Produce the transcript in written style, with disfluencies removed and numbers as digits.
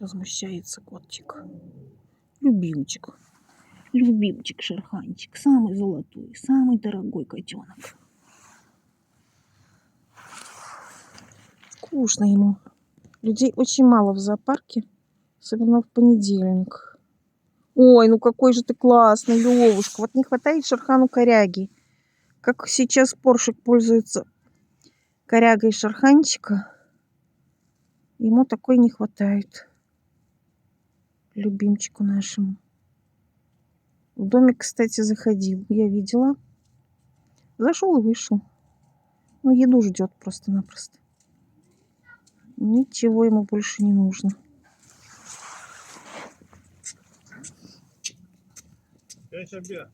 Возмущается котик. Любимчик. Любимчик Шерханчик. Самый золотой, самый дорогой котенок. Скучно ему. Людей очень мало в зоопарке. Особенно в понедельник. Ой, ну какой же ты классный, Левушка. Вот не хватает Шерхану коряги. Как сейчас Поршик пользуется корягой Шерханчика. Ему такой не хватает. Любимчику нашему. В домик, кстати, заходил. Я видела. Зашел и вышел. Ну, еду ждет просто-напросто. Ничего ему больше не нужно. Я тебе.